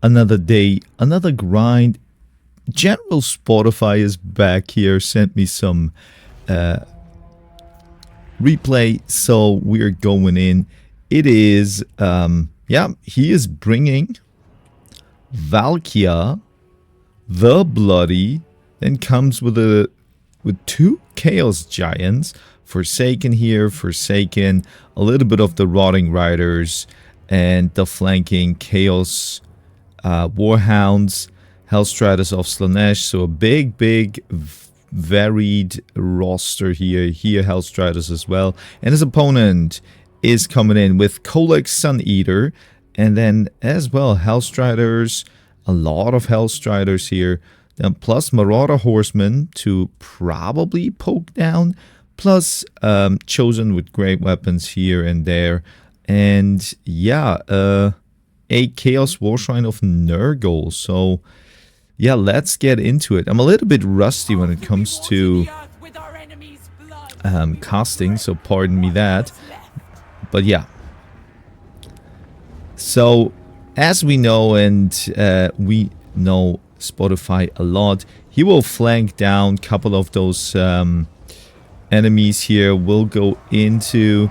another day, another grind. General Spotify is back here, sent me some replay, so we're going in. It is, yeah, he is bringing Valkia, the Bloody, then comes with two Chaos Giants, Forsaken here, Forsaken, a little bit of the Rotting Riders, and the flanking Chaos Warhounds, Hellstriders of Slaanesh, so a big, varied roster here. Here, Hellstriders as well. And his opponent is coming in with Kolek Sun Eater, and then as well, Hellstriders, a lot of Hellstriders here. Then plus Marauder Horsemen to probably poke down, plus Chosen with great weapons here and there. And yeah, a Chaos Warshrine of Nurgle. So yeah, let's get into it. I'm a little bit rusty when it comes to casting, so pardon me that. But yeah. So, as we know, and we know Spotify a lot, he will flank down a couple of those enemies here. Will go into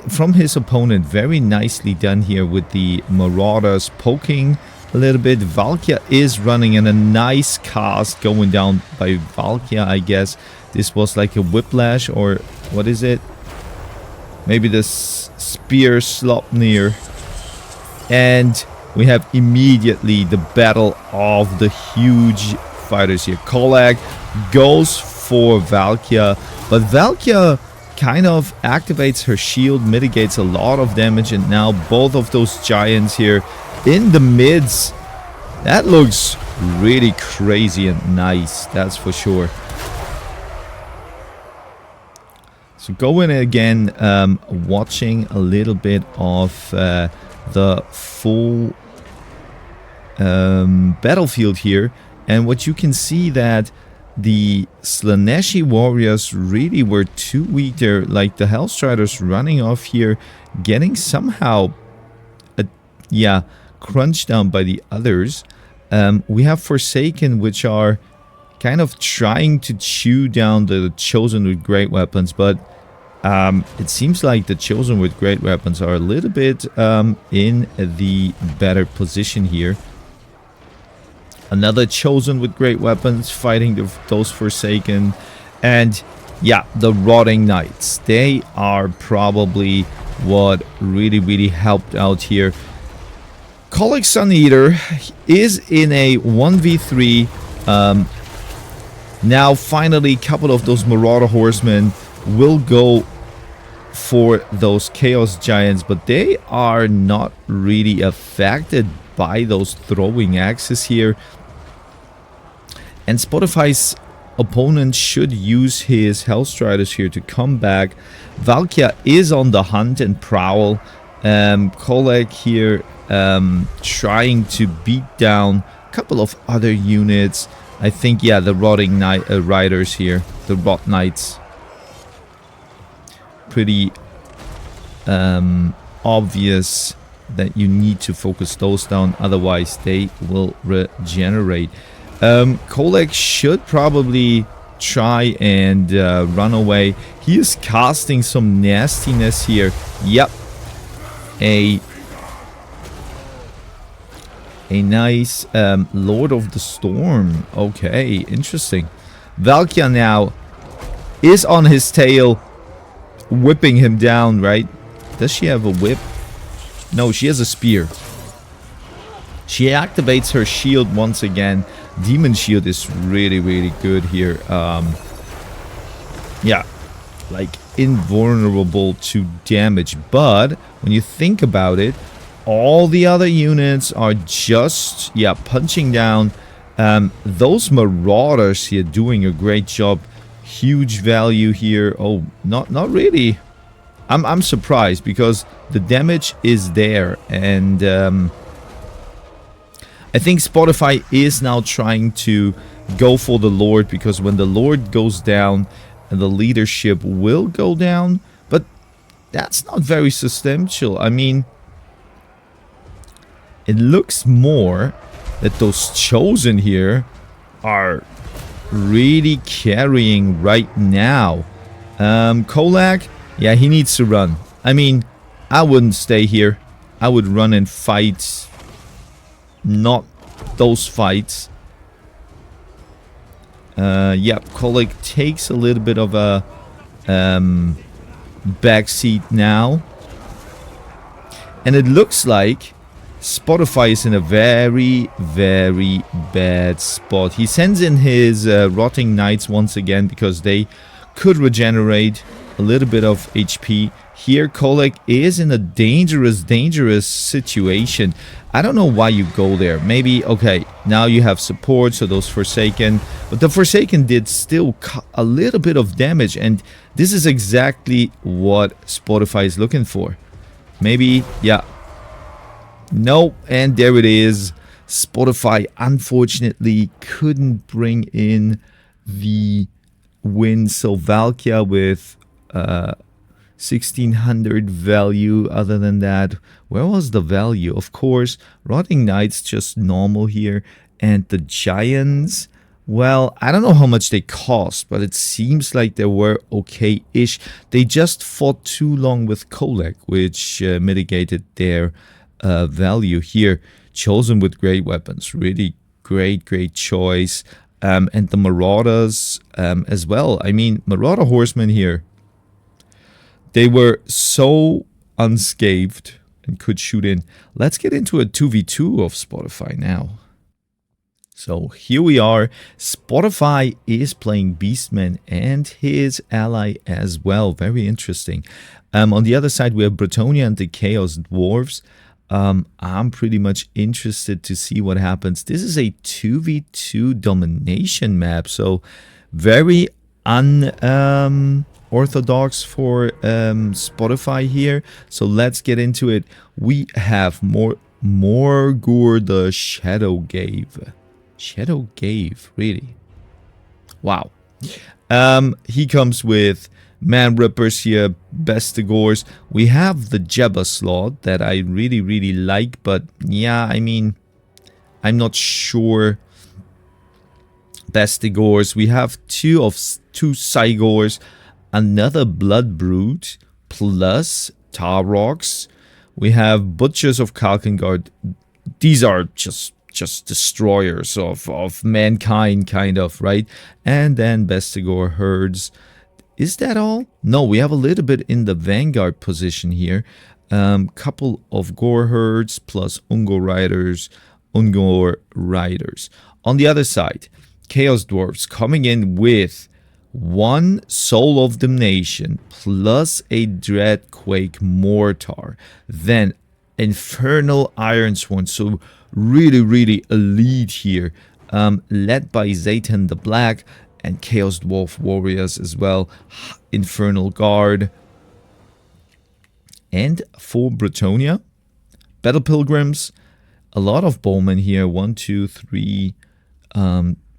from his opponent. Very nicely done here with the Marauders poking a little bit. Valkia is running, and a nice cast going down by Valkia, I guess. This was like a whiplash, or what is it? Maybe the spear Slopnir. And we have immediately the battle of the huge fighters here. Kolek goes for Valkia, but Valkia kind of activates her shield, mitigates a lot of damage, and now both of those giants here in the mids. That looks really crazy and nice, that's for sure. So going again, watching a little bit of the full battlefield here, and what you can see that the Slaaneshi warriors really were too weak there, like the Hellstriders running off here, getting somehow crunched down by the others. We have Forsaken, which are kind of trying to chew down the Chosen with great weapons, but it seems like the Chosen with great weapons are a little bit in the better position here. Another Chosen with great weapons fighting those Forsaken. And yeah, the Rotting Knights. They are probably what really helped out here. Kolek Sun Eater is in a 1v3. Now finally a couple of those Marauder Horsemen will go for those Chaos Giants, but they are not really affected by those throwing axes here. And Spotify's opponent should use his Hellstriders here to come back. Valkia is on the hunt and prowl. Kolek here trying to beat down a couple of other units. I think, yeah, the Rotting Riders here, the Rot Knights. Pretty obvious that you need to focus those down, otherwise they will regenerate. Kolek should probably try and run away. He is casting some nastiness here. Yep. A nice Lord of the Storm. Okay, interesting. Valkia now is on his tail, whipping him down, right? Does she have a whip? No, she has a spear. She activates her shield once again. Demon Shield is really good here. Yeah, like invulnerable to damage. But when you think about it, all the other units are just, yeah, punching down. Those Marauders here doing a great job. Huge value here. Oh, not really. I'm surprised because the damage is there, and I think Spotify is now trying to go for the Lord, because when the Lord goes down, the leadership will go down, but that's not very substantial. I mean, it looks more that those Chosen here are really carrying right now. Kolak, yeah, he needs to run. I mean, I wouldn't stay here. I would run and fight, not those fights. Yeah, Kolak takes a little bit of a backseat now. And it looks like Spotify is in a very, very bad spot. He sends in his Rotting Knights once again because they could regenerate a little bit of HP. Here, Kolek is in a dangerous, dangerous situation. I don't know why you go there. Maybe, okay, now you have support, so those Forsaken. But the Forsaken did still a little bit of damage, and this is exactly what Spotify is looking for. Maybe, yeah. No, and there it is. Spotify, unfortunately, couldn't bring in the win. So Valkia with 1600 value. Other than that, where was the value? Of course, Rotting Knights just normal here. And the Giants, well, I don't know how much they cost, but it seems like they were okay-ish. They just fought too long with Kolek, which mitigated their value here. Chosen with great weapons. Really great, great choice. And the Marauders as well. I mean, Marauder Horsemen here, they were so unscathed and could shoot in. Let's get into a 2v2 of Spotify now. So here we are. Spotify is playing Beastman and his ally as well. Very interesting. On the other side, we have Bretonia and the Chaos Dwarves. I'm pretty much interested to see what happens. This is a 2v2 domination map. So very unorthodox for Spotify here. So let's get into it. We have Morgur the Shadow Gave. Shadow Gave, really? Wow. He comes with Man Rippers here, Bestigors. We have the Jabba slot that I really, really like, but yeah, I mean, I'm not sure. Bestigors. We have two Cygors, another Blood Brute, plus Tarroks. We have Butchers of Kalkengard. These are just destroyers of mankind, kind of, right? And then Bestigor herds. Is that all? No, we have a little bit in the Vanguard position here. Couple of Gore herds plus Ungor riders. On the other side, Chaos Dwarves coming in with one Soul of Domination plus a Dreadquake Mortar. Then Infernal Ironsworn. So really, really elite here. Led by Zaytan the Black and Chaos Dwarf Warriors as well. Infernal Guard. And for Bretonia, Battle Pilgrims. A lot of bowmen here. 1, 2, 3.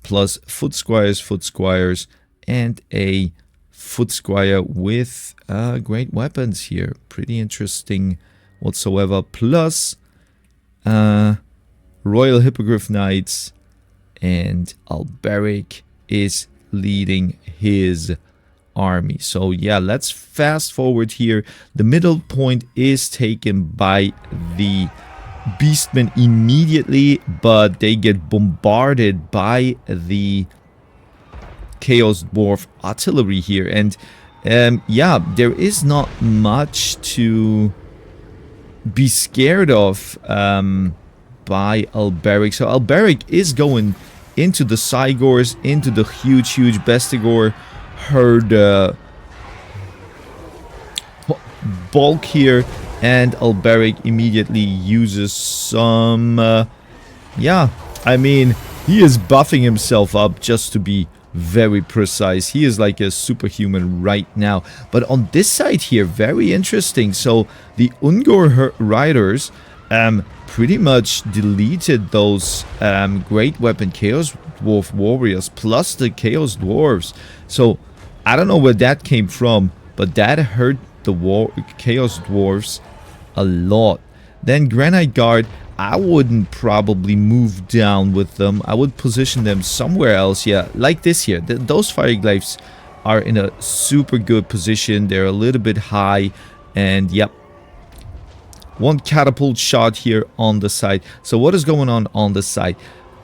Plus Foot Squires, and a Foot Squire with great weapons here. Pretty interesting whatsoever. Plus Royal Hippogriff Knights, and Alberic is leading his army. So yeah, let's fast forward here. The middle point is taken by the Beastmen immediately, but they get bombarded by the Chaos Dwarf artillery here. And yeah, there is not much to be scared of by Alberic. So Alberic is going into the Cygors, into the huge Bestigor herd bulk here. And Alberic immediately uses some, yeah, I mean, he is buffing himself up just to be very precise. He is like a superhuman right now. But on this side here, very interesting. So the Ungor riders pretty much deleted those great weapon Chaos Dwarf Warriors plus the Chaos Dwarves. So I don't know where that came from, but that hurt the Chaos Dwarves a lot. Then Granite Guard, I wouldn't probably move down with them. I would position them somewhere else. Yeah, like this here. Those Fireglyphs are in a super good position. They're a little bit high. And yep, one catapult shot here on the side. So what is going on the side?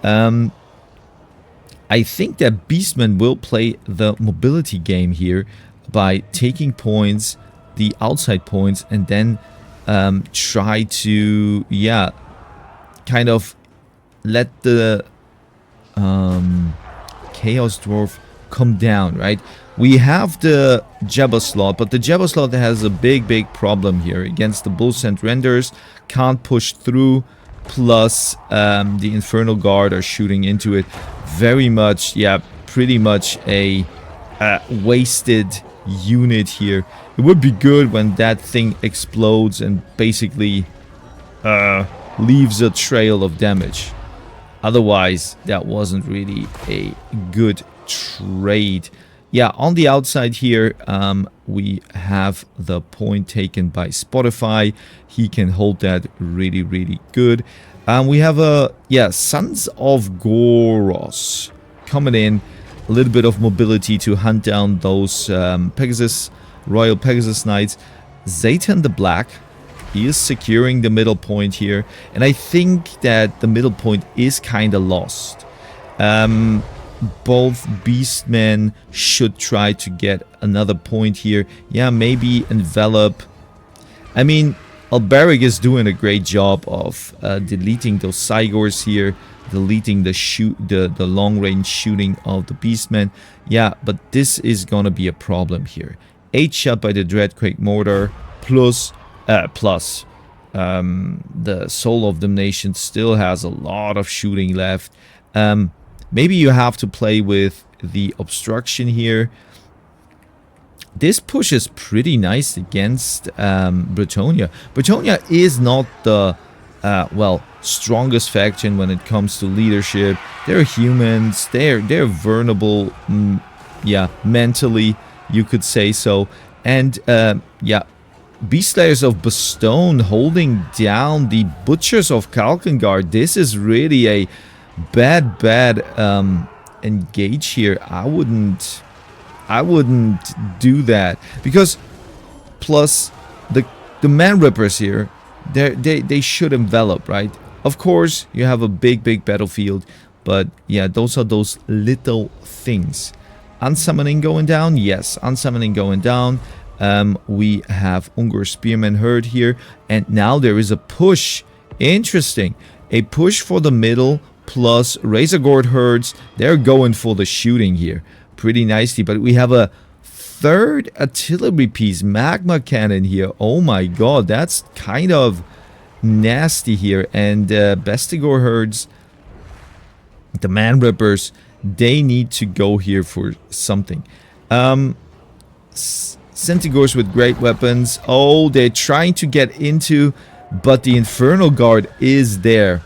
I think that Beastmen will play the mobility game here by taking points, the outside points, and then try to, yeah, kind of let the Chaos Dwarf come down, right? We have the Jabberslot, but the Jabberslot has a big problem here against the Bull Sent Renders. Can't push through, plus the Infernal Guard are shooting into it. Very much, yeah, pretty much a wasted unit here. It would be good when that thing explodes and basically leaves a trail of damage. Otherwise, that wasn't really a good trade. Yeah, on the outside here, we have the point taken by Spotify. He can hold that really good. We have Sons of Goros coming in. A little bit of mobility to hunt down those Royal Pegasus Knights. Zayton the Black, he is securing the middle point here. And I think that the middle point is kind of lost. Both Beastmen should try to get another point here. Yeah, maybe envelop. I mean, Alberic is doing a great job of deleting those Cygors here, deleting the long-range shooting of the Beastmen. Yeah, but this is gonna be a problem here. 8 shot by the Dreadquake Mortar, plus the Soul of Domination still has a lot of shooting left. Maybe you have to play with the obstruction here. This pushes pretty nice against Bretonia. Bretonia is not the strongest faction when it comes to leadership. They're humans. They're vulnerable. Mentally, you could say so. And Beastslayers of Bastone holding down the Butchers of Kalkengard. This is really a bad engage here. I wouldn't do that, because plus the Man Rippers here, they should envelop, right? Of course, you have a big battlefield, but yeah, those are those little things. Unsummoning going down, yes, unsummoning going down. We have Ungur Spearman Herd here, and now there is a push. Interesting, a push for the middle, plus Razorgord Herds. They're going for the shooting here pretty nicely, but we have a third artillery piece, Magma Cannon here. Oh my god, that's kind of nasty here. And Bestigor Herds, the Man Rippers, they need to go here for something. Centigors with great weapons. Oh, they're trying to get into, but the Infernal Guard is there.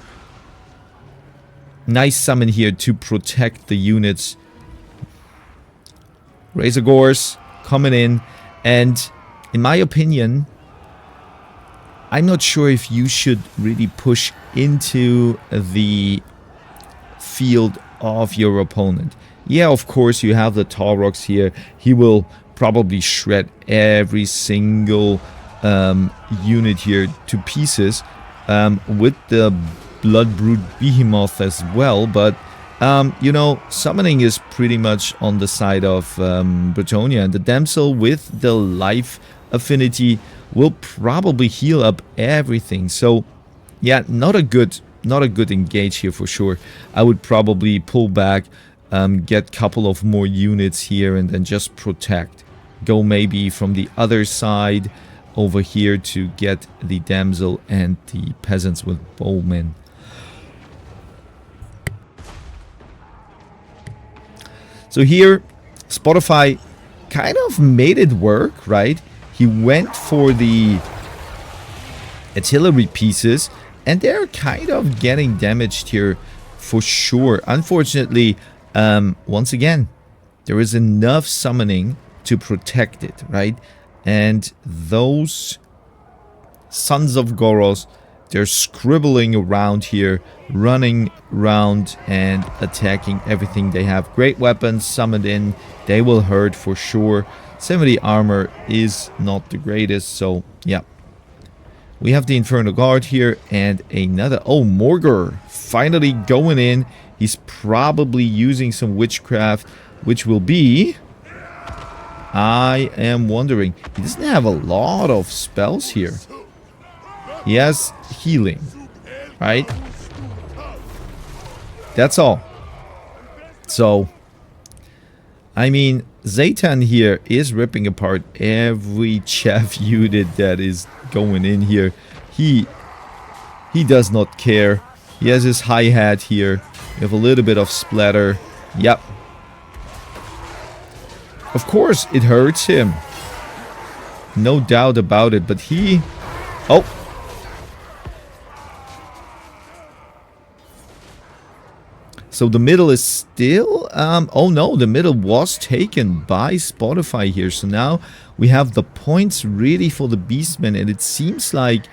Nice summon here to protect the units. Razorgors coming in, and in my opinion, I'm not sure if you should really push into the field of your opponent. Yeah, of course, you have the Taurox here. He will probably shred every single unit here to pieces, with the Bloodbrood Behemoth as well, but you know, summoning is pretty much on the side of Bretonia, and the Damsel with the life affinity will probably heal up everything. So yeah, not a good engage here for sure. I would probably pull back, get a couple of more units here, and then just protect. Go maybe from the other side over here to get the Damsel and the peasants with bowmen. So here, Spotify kind of made it work, right? He went for the artillery pieces, and they're kind of getting damaged here for sure. Unfortunately, once again, there is enough summoning to protect it, right? And those Sons of Goros, They're scribbling around here, running around and attacking everything they have. Great weapons summoned in. They will hurt for sure. 70 armor is not the greatest, so yeah. We have the Inferno Guard here and another... Oh, Morgur finally going in. He's probably using some witchcraft, which will be... I am wondering. He doesn't have a lot of spells here. He has healing, right? That's all. So, I mean, Zaytan here is ripping apart every chaff unit that is going in here. He does not care. He has his hi-hat here. We have a little bit of splatter. Yep. Of course, it hurts him. No doubt about it, but he... Oh! So the middle is still... oh no, the middle was taken by Spotify here. So now we have the points ready for the Beastmen. And it seems like...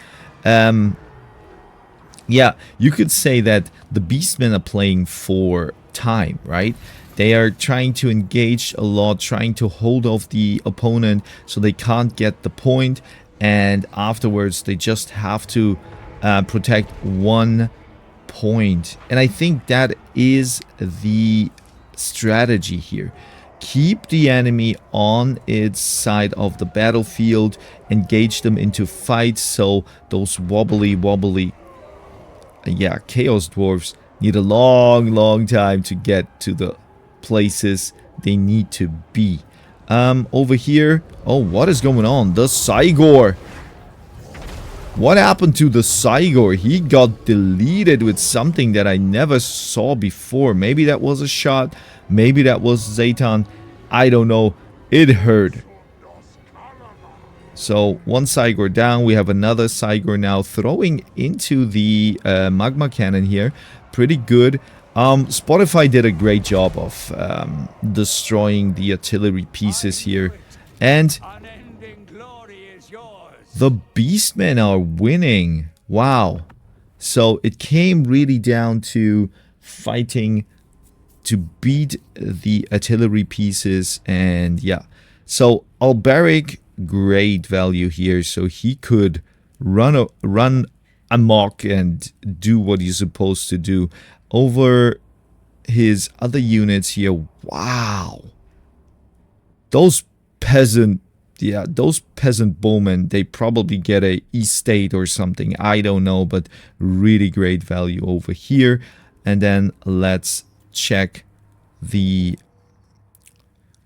yeah, you could say that the Beastmen are playing for time, right? They are trying to engage a lot, trying to hold off the opponent so they can't get the point. And afterwards, they just have to protect one point. And I think that is the strategy here. Keep the enemy on its side of the battlefield, engage them into fights so those wobbly Chaos Dwarves need a long time to get to the places they need to be. Over here, oh, what is going on? The Cygor. What happened to the Cygor? He got deleted with something that I never saw before. Maybe that was a shot. Maybe that was Zaytan. I don't know. It hurt. So, one Cygor down. We have another Cygor now throwing into the magma cannon here. Pretty good. Spotify did a great job of destroying the artillery pieces here. And the Beastmen are winning. Wow. So it came really down to fighting to beat the artillery pieces. And yeah. So Alberic, great value here. So he could run amok and do what he's supposed to do. Over his other units here. Wow. Those peasant bowmen, they probably get a estate or something. I don't know, but really great value over here. And then let's check the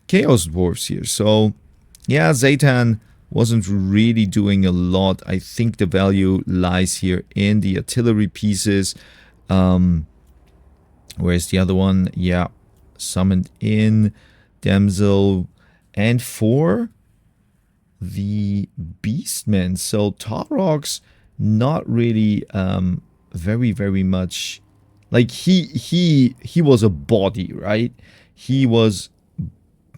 Chaos Dwarves here. So, yeah, Zaytan wasn't really doing a lot. I think the value lies here in the artillery pieces. Where's the other one? Yeah, summoned in Damsel. And for the Beastmen. So Tarok's not really very much like he was a body, right? He was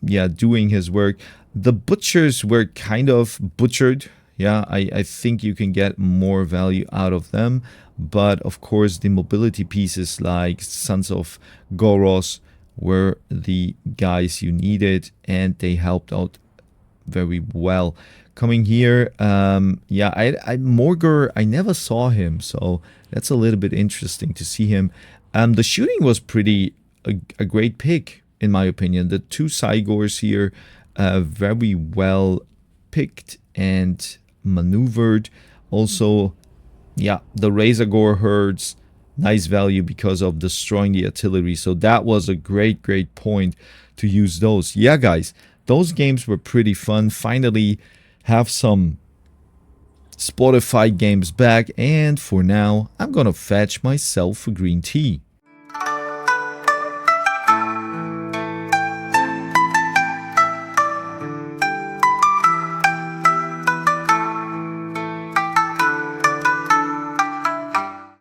doing his work. The butchers were kind of butchered. Yeah, I think you can get more value out of them. But of course, the mobility pieces like Sons of Goros were the guys you needed, and they helped out very well. Coming here, Morgur, I never saw him, so that's a little bit interesting to see him. The shooting was pretty a great pick, in my opinion. The two Cygors here, very well picked and maneuvered. Also, yeah, the Razor Gore herds, nice value because of destroying the artillery. So that was a great point to use those. Yeah, guys, those games were pretty fun. Finally have some Spotify games back. And for now, I'm gonna fetch myself a green tea.